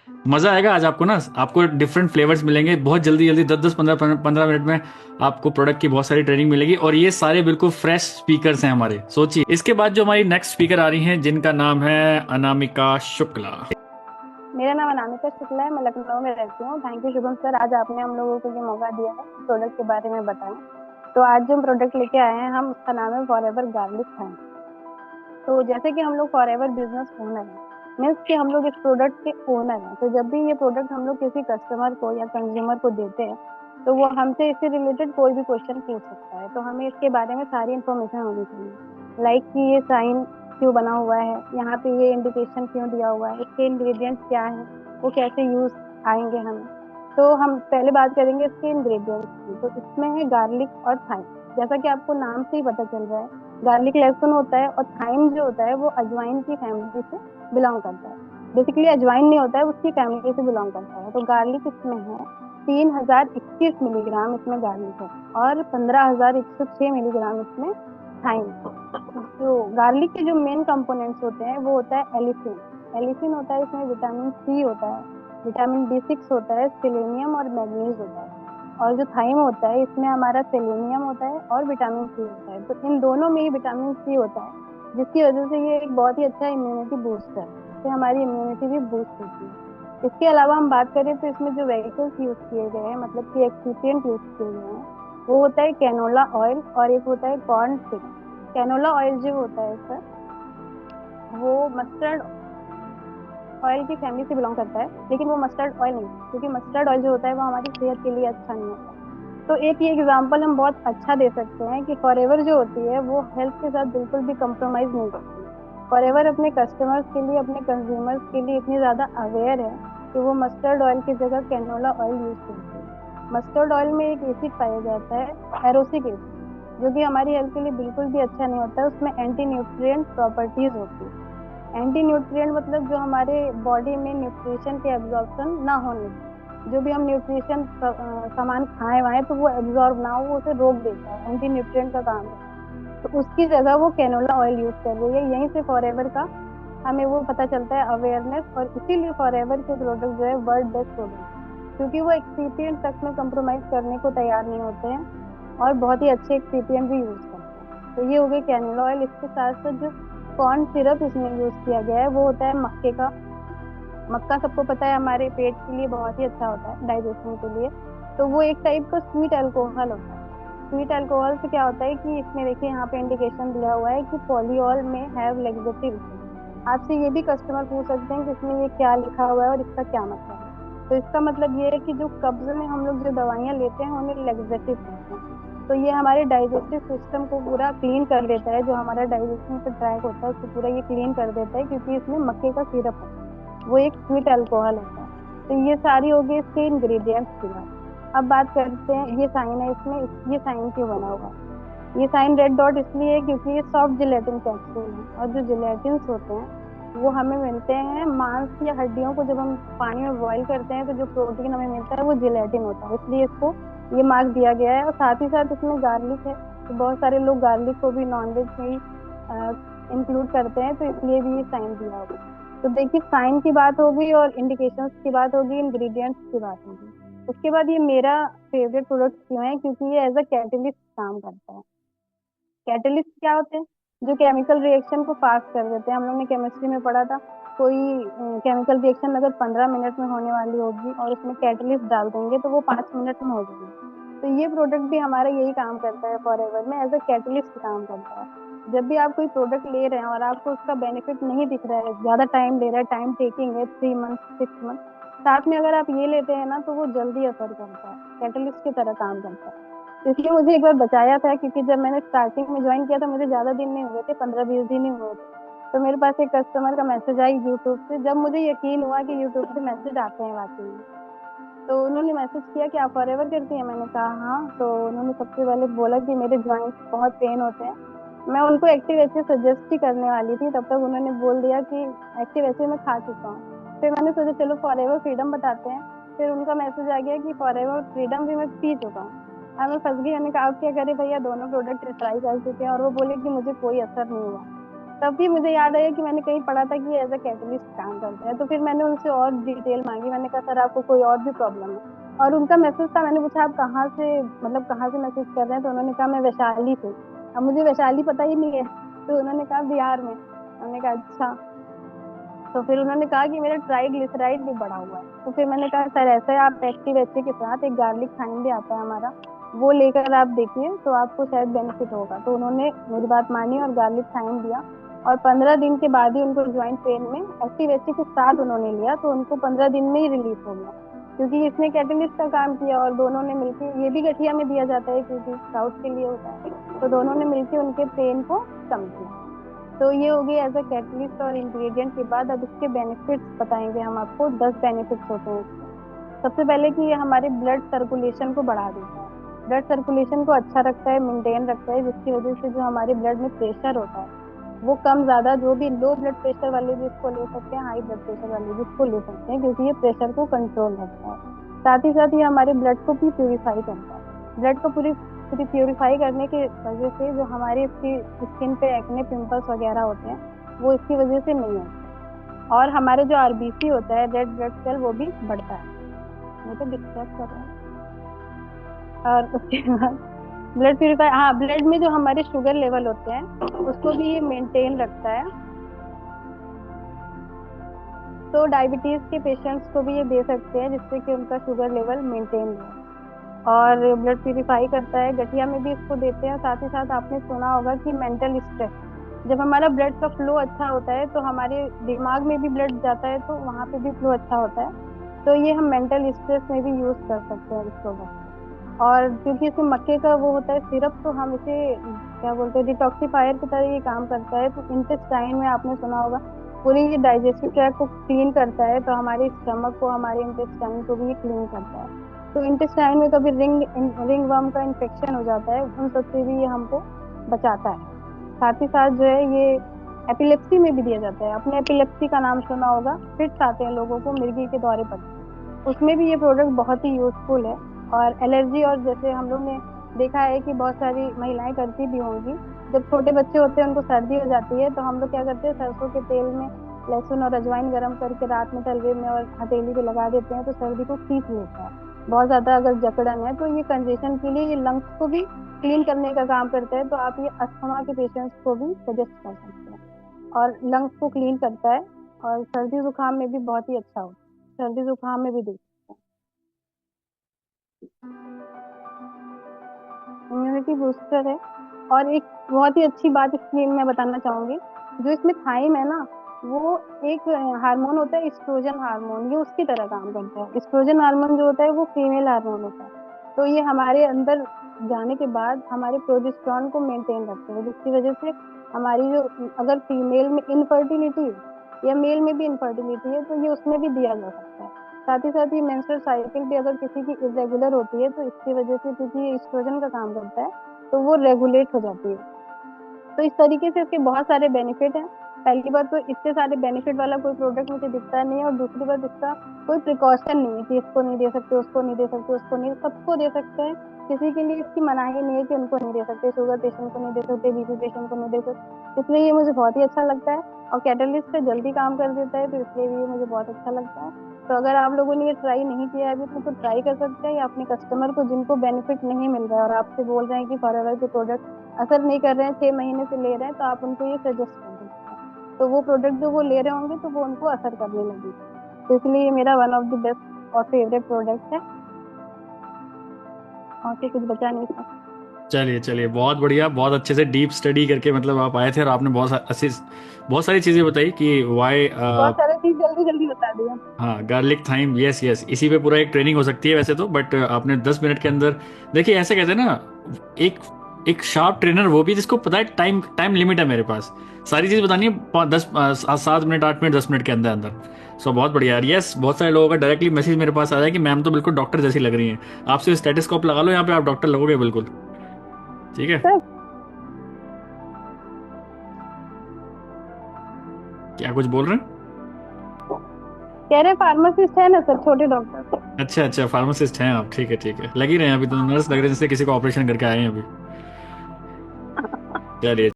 मजा आएगा आज आपको ना। आपको डिफरेंट फ्लेवर्स मिलेंगे बहुत जल्दी जल्दी, 10-10 15-15 मिनट में आपको प्रोडक्ट की बहुत सारी ट्रेनिंग मिलेगी। और ये सारे बिल्कुल फ्रेश स्पीकर्स हैं हमारे। सोचिए इसके बाद जो हमारी नेक्स्ट स्पीकर आ रही हैं जिनका नाम है अनामिका शुक्ला। मेरा नाम अनामिका शुक्ला है, मैं लखनऊ में रहती हूँ। थैंक यू शुभम सर, आज आपने हम लोगों को ये मौका दिया है प्रोडक्ट के बारे में बताएं। तो आज जो हम प्रोडक्ट लेके आए हैं, हम उसका नाम है फॉरएवर गार्लिक थाइन। तो जैसे कि हम लोग फॉरएवर बिजनेस ओनर हैं, मीन्स कि हम लोग इस प्रोडक्ट के ओनर हैं। तो जब भी ये प्रोडक्ट हम लोग किसी कस्टमर को या कंज्यूमर को देते हैं, तो वो हमसे इससे रिलेटेड कोई भी क्वेश्चन पूछ सकता है। तो हमें इसके बारे में सारी इन्फॉर्मेशन होनी चाहिए, लाइक कि ये साइन क्यों बना हुआ है, यहाँ पे ये इंडिकेशन क्यों दिया हुआ है, इसके इंग्रेडिएंट्स क्या है, वो कैसे यूज आएंगे हमें। तो हम पहले बात करेंगे इसके इंग्रेडिएंट्स की। तो इसमें है गार्लिक और थाइम। जैसा कि आपको नाम से ही पता चल रहा है, गार्लिक लहसुन होता है और थाइम जो होता है वो अजवाइन की फैमिली से बिलोंग करता है। बेसिकली अजवाइन नहीं होता है, उसकी फैमिली से बिलोंग करता है। तो गार्लिक इसमें है 3021 मिलीग्राम इसमें गार्लिक है, और 15106 मिलीग्राम इसमें थाइम है। तो गार्लिक के जो मेन कंपोनेंट्स होते हैं वो होता है एलिसिन। एलिसिन होता है, इसमें विटामिन सी होता है, विटामिन B6 होता है, सेलेनियम और मैग्नीज होता है। और जो थाइम होता है, इसमें हमारा सेलेनियम होता है और विटामिन सी होता है। तो इन दोनों में ही विटामिन सी होता है, जिसकी वजह से ये एक बहुत ही अच्छा इम्यूनिटी बूस्टर है। इससे हमारी इम्यूनिटी भी बूस्ट होती है। इसके अलावा हम बात करें तो इसमें जो वेजिटल्स यूज किए गए हैं, मतलब कि एक्सीपियंट यूज किए गए हैं, वो होता है कैनोला ऑयल और एक होता है कॉर्न सिरप। कैनोला ऑयल जो होता है सर, वो मस्टर्ड ऑयल की फैमिली से बिलोंग करता है, लेकिन वो मस्टर्ड ऑयल नहीं, क्योंकि मस्टर्ड ऑयल जो होता है वो हमारी सेहत के लिए अच्छा नहीं होता। तो एक ये एग्जांपल हम बहुत अच्छा दे सकते हैं कि फॉरएवर जो होती है वो हेल्थ के साथ बिल्कुल भी कम्प्रोमाइज नहीं करती। फॉरएवर अपने कस्टमर्स के लिए, अपने कंज्यूमर्स के लिए इतनी ज्यादा अवेयर है कि वो मस्टर्ड ऑयल की जगह कैनोला ऑयल यूज करती है। मस्टर्ड ऑयल में एक एसिड पाया जाता है, एरोसिक एसिड, जो कि हमारी हेल्थ के लिए बिल्कुल भी अच्छा नहीं होता है। उसमें एंटी न्यूट्रिएंट प्रॉपर्टीज होती है। एंटी न्यूट्रिएंट मतलब जो हमारे बॉडी में न्यूट्रिशन के एब्जॉर्प्शन ना होने दें। जो भी हम न्यूट्रिशन सामान खाएं वाएं तो वो एब्जॉर्ब ना हो, वो उसे रोक देता है, एंटी न्यूट्रिएंट का काम है। तो उसकी जगह वो कैनोला ऑयल यूज कर रही है। यहीं से फॉरएवर का हमें वो पता चलता है अवेयरनेस, और इसीलिए फॉरएवर के प्रोडक्ट जो है वर्ल्ड बेस्ट प्रोडक्ट, क्योंकि वो एक्सीपियंट तक में कम्प्रोमाइज करने को तैयार नहीं होते हैं, और बहुत ही अच्छे एक्सीपियंट भी यूज करते हैं। तो ये हो गई कैनोला ऑयल। इसके साथ साथ जो कॉर्न सिरप इसमें यूज किया गया है वो होता है मक्के का। मक्का सबको पता है हमारे पेट के लिए बहुत ही अच्छा होता है, डाइजेशन के लिए। तो वो एक टाइप का स्वीट अल्कोहल होता है। स्वीट अल्कोहल से क्या होता है कि इसमें देखिए यहाँ पे इंडिकेशन दिया हुआ है कि पॉलीऑल में हैव लेक्सेटिव इफेक्ट। आपसे ये भी कस्टमर पूछ सकते हैं कि इसमें ये क्या लिखा हुआ है और इसका क्या मतलब है। तो इसका मतलब ये है कि जो कब्ज में हम लोग जो दवाइयाँ लेते हैं उन्हें लेक्सेटिव कहते हैं। तो ये हमारे डाइजेस्टिव सिस्टम को पूरा क्लीन कर देता है। जो हमारा डाइजेशन का ट्रैक होता है उसको पूरा ये क्लीन कर देता है, क्योंकि इसमें मक्के का सिरप होता है, वो एक स्वीट अल्कोहल होता है। तो ये सारी हो गई इसके इंग्रेडिएंट्स की बात। अब बात करते हैं, ये साइन है इसमें, ये साइन क्यों बना हुआ है। ये साइन रेड डॉट इसलिए है क्योंकि ये सॉफ्ट जिलेटिन कैप्सूल है, और जो जिलेटिन्स होते हैं वो हमें मिलते हैं मांस या हड्डियों को जब हम पानी में बॉईल करते हैं, तो जो प्रोटीन हमें मिलता है वो जिलेटिन होता है, इसलिए इसको ये मार्क दिया गया है। और साथ ही साथ इसमें गार्लिक है, तो बहुत सारे लोग गार्लिक को भी नॉनवेज में ही इंक्लूड करते हैं, तो इसलिए भी ये साइन दिया होगा। तो देखिए, साइन की बात होगी और इंडिकेशंस की बात होगी, इंग्रेडिएंट्स की बात होगी। उसके बाद ये मेरा फेवरेट प्रोडक्ट क्यों है, क्योंकि ये एज अ कैटलिस्ट काम करता है। कैटलिस्ट क्या होते हैं, जो केमिकल रिएक्शन को फास्ट कर देते हैं। हम लोग ने केमिस्ट्री में पढ़ा था, कोई केमिकल रिएक्शन अगर 15 मिनट में होने वाली होगी और उसमें कैटलिस्ट डाल देंगे तो वो 5 मिनट में हो जाएगी। तो ये प्रोडक्ट भी हमारा यही काम करता है, फॉरएवर में एज अ कैटलिस्ट काम करता है। जब भी आप कोई प्रोडक्ट ले रहे हैं और आपको उसका बेनिफिट नहीं दिख रहा है, ज्यादा टाइम ले रहा है, टाइम टेकिंग है, 3 मंथ 6 मंथ, साथ में अगर आप ये लेते हैं ना तो वो जल्दी असर करता है, कैटलिस्ट की तरह काम करता है। इसलिए मुझे एक बार बचाया था, क्योंकि जब मैंने स्टार्टिंग में ज्वाइन किया था मुझे ज्यादा दिन नहीं हुए थे, 15-20 दिन ही हुए थे। तो मेरे पास एक कस्टमर का मैसेज आई यूट्यूब से। जब मुझे यकीन हुआ कि यूट्यूब से मैसेज आते हैं वाकई में, तो उन्होंने मैसेज किया कि आप फॉरएवर करती हैं। मैंने कहा हाँ। तो उन्होंने सबसे पहले बोला कि मेरे जॉइंट्स बहुत पेन होते हैं। मैं उनको एक्टिव एच सजेस्ट ही करने वाली थी, तब तक उन्होंने बोल दिया कि एक्टिव एच मैं खा चुका हूँ। फिर मैंने सोचा चलो फॉरएवर फ्रीडम बताते हैं। फिर उनका मैसेज आ गया कि फॉरएवर फ्रीडम भी मैं पी चुका हूँ। अब मैं फंस गई। मैंने कहा अब क्या करें भैया, दोनों प्रोडक्ट ट्राई कर चुके हैं और वो बोले कि मुझे कोई असर नहीं हुआ। तभी मुझे याद आया कि मैंने कहीं पढ़ा था कि एज अ कैटलिस्ट काम करते हैं। तो फिर मैंने उनसे और डिटेल मांगी, मैंने कहा सर आपको कोई और भी प्रॉब्लम है? और उनका मैसेज था, मैंने पूछा आप कहाँ से, मतलब कहाँ से मैसेज कर रहे हैं? तो उन्होंने कहा मैं वैशाली से। अब मुझे वैशाली पता ही नहीं है, तो उन्होंने कहा बिहार में। मैंने कहा अच्छा। तो फिर उन्होंने कहा कि मेरा ट्राइग्लिसराइड भी बढ़ा हुआ है। तो फिर मैंने कहा सर ऐसा है, आप एक्टिव एचए के साथ एक गार्लिक थाइम भी आता है हमारा, वो लेकर आप देखिए तो आपको शायद बेनिफिट होगा। तो उन्होंने मेरी बात मानी और गार्लिक थाइम दिया। और 15 दिन के बाद ही उनको ज्वाइंट पेन में एक्टिव एचए के साथ उन्होंने लिया, तो उनको 15 दिन में ही रिलीफ हो गया, क्योंकि इसने कैटलिस्ट का काम किया और दोनों ने मिलकर, ये भी गठिया में दिया जाता है क्योंकि साउथ के लिए होता है, तो दोनों ने मिलकर उनके पेन को कम किया। तो ये हो गई एज अ कैटलिस्ट और इंग्रेडिएंट के बाद। अब इसके बेनिफिट्स बताएंगे हम आपको। 10 बेनिफिट्स होते हैं इसके। सबसे पहले कि ये हमारे ब्लड सर्कुलेशन को बढ़ा देता है, ब्लड सर्कुलेशन को अच्छा रखता है, मेंटेन रखता है, जिसकी वजह से जो हमारे ब्लड में प्रेशर होता है वो कम ज्यादा, जो भी लो ब्लड प्रेशर वाले भी इसको ले सकते हैं, हाई ब्लड प्रेशर वाले भी इसको ले सकते हैं, क्योंकि ये प्रेशर को कंट्रोल रखता है। साथ ही साथ ये हमारे ब्लड को भी प्यूरिफाई करता है। ब्लड को पूरी पूरी प्यूरिफाई करने की वजह से जो हमारी इसकी स्किन पे एक्ने पिंपल्स वगैरह होते हैं वो इसकी वजह से नहीं होते। और हमारे जो आरबीसी होता है, रेड ब्लड सेल, वो भी बढ़ता है। मैं तो डिस्कस कर रहा हूँ। और उसके बाद ब्लड प्यूरिफाई, हाँ, ब्लड में जो हमारे शुगर लेवल होते हैं उसको भी ये मेंटेन रखता है। तो डायबिटीज के पेशेंट्स को भी ये दे सकते हैं, जिससे कि उनका शुगर लेवल मेंटेन रहे। और ब्लड प्यूरिफाई करता है, गठिया में भी इसको देते हैं। साथ ही साथ आपने सुना होगा कि मेंटल स्ट्रेस, जब हमारा ब्लड का फ्लो अच्छा होता है तो हमारे दिमाग में भी ब्लड जाता है, तो वहां पे भी फ्लो अच्छा होता है। तो ये हम मेंटल स्ट्रेस में भी यूज कर सकते हैं इस प्रोडक्ट को। और क्योंकि इसमें मक्के का वो होता है सिरप, तो हम इसे क्या बोलते हैं, डिटॉक्सिफायर की तरह ये काम करता है। तो इंटेस्टाइन में आपने सुना होगा, पूरी ये डाइजेस्टिव ट्रैक को क्लीन करता है, तो हमारे स्टमक को, हमारे इंटेस्टाइन को भी ये क्लीन करता है। तो इंटेस्टाइन में कभी रिंग वर्म का इन्फेक्शन हो जाता है, उन सबसे भी ये हमको बचाता है। साथ ही साथ जो है ये एपिलेप्सी में भी दिया जाता है। आपने एपिलेप्सी का नाम सुना होगा, फिट्स आते हैं लोगों को मिर्गी के दौरे पर, उसमें भी ये प्रोडक्ट बहुत ही यूजफुल है। और एलर्जी, और जैसे हम लोग ने देखा है कि बहुत सारी महिलाएं करती भी होंगी, जब छोटे बच्चे होते हैं उनको सर्दी हो जाती है, तो हम लोग क्या करते हैं, सरसों के तेल में लहसुन और अजवाइन गर्म करके रात में तलवे में और हथेली पे लगा देते हैं, तो सर्दी को खींच लेता है। बहुत ज्यादा अगर जकड़न है तो ये कंजेशन के लिए, ये लंग्स को भी क्लीन करने का काम करता है। तो आप ये अस्थमा के पेशेंट्स को भी सजेस्ट कर सकते हैं। और लंग्स को क्लीन करता है, और सर्दी जुकाम में भी बहुत ही अच्छा होता है, सर्दी जुकाम में भी देखते हैं। इम्यूनिटी बूस्टर है। और एक बहुत ही अच्छी बात इसकी मैं बताना चाहूंगी, जो इसमें थाइम है ना, वो एक हार्मोन होता है, एस्ट्रोजन हार्मोन, ये उसकी तरह काम करता है। एस्ट्रोजन हार्मोन जो होता है वो फीमेल हार्मोन होता है, तो ये हमारे अंदर जाने के बाद हमारे प्रोजेस्टेरॉन को मेंटेन रखते हैं, जिसकी वजह से हमारी जो, अगर फीमेल में इनफर्टिलिटी है या मेल में भी इनफर्टिलिटी है, तो ये उसमें भी दिया जा सकता है। साथ ही साथ ये मेंस्ट्रुअल साइकिल भी अगर किसी की इरेगुलर होती है, तो इसकी वजह से, क्योंकि ये एस्ट्रोजन का काम करता है, तो वो रेगुलेट हो जाती है। तो इस तरीके से इसके बहुत सारे बेनिफिट हैं। पहली बात तो इतने सारे बेनिफिट वाला कोई प्रोडक्ट मुझे दिखता नहीं है, और दूसरी बात इसका कोई प्रिकॉशन नहीं है कि इसको नहीं दे सकते, उसको नहीं दे सकते, उसको नहीं, सबको दे सकते हैं। किसी के लिए इसकी मनाही नहीं है कि उनको नहीं दे सकते, शुगर पेशेंट को नहीं दे सकते, बीपी पेशेंट को नहीं दे सकते। इसलिए ये मुझे बहुत ही अच्छा लगता है। और कैटलिस्ट से जल्दी काम कर देता है, तो इसलिए भी ये मुझे बहुत अच्छा लगता है। तो अगर आप लोगों ने ये ट्राई नहीं किया है अभी तो ट्राई कर सकते हैं, या अपने कस्टमर को जिनको बेनिफिट नहीं मिल रहा है और आपसे बोल रहे हैं कि फॉरएवर के प्रोडक्ट असर नहीं कर रहे हैं, 6 महीने से ले रहे हैं, तो आप उनको ये सजेस्ट कर सकते हैं। तो वो प्रोडक्ट जो वो ले रहे होंगे तो वो उनको असर करने लगेगी। तो इसलिए ये मेरा वन ऑफ द बेस्ट और फेवरेट प्रोडक्ट है। और तो कुछ बचा नहीं था। चलिए चलिए, बहुत बढ़िया, बहुत अच्छे से डीप स्टडी करके मतलब आप आए थे, और आपने बहुत सारी चीज़ें बताई कि वाई। बहुत सारी चीज जल्दी जल्दी बता दिया। हाँ, गार्लिक थाइम, यस यस, इसी पे पूरा एक ट्रेनिंग हो सकती है वैसे तो, बट आपने 10 मिनट के अंदर, देखिए ऐसे कहते हैं ना, एक एक शार्प ट्रेनर वो भी जिसको पता है टाइम टाइम लिमिट है मेरे पास, सारी चीज़ बतानी है 7 मिनट 8 मिनट 10 मिनट के अंदर अंदर। सो बहुत बढ़िया यार। यस, बहुत सारे लोगों का डायरेक्टली मैसेज मेरे पास आया है कि मैम तो बिल्कुल डॉक्टर जैसी लग रही हैं, आपसे स्टेटोस्कोप लगा लो यहाँ पे, आप डॉक्टर लगोगे बिल्कुल। ठीक है, सर क्या कुछ बोल रहे हैं? कह रहे फार्मासिस्ट है ना सर, छोटे डॉक्टर। अच्छा अच्छा, फार्मासिस्ट हैं आप, ठीक है ठीक है, लग ही रहे हैं अभी तो, नर्स लग रहे हैं जैसे किसी को ऑपरेशन करके आए हैं अभी। चलिए।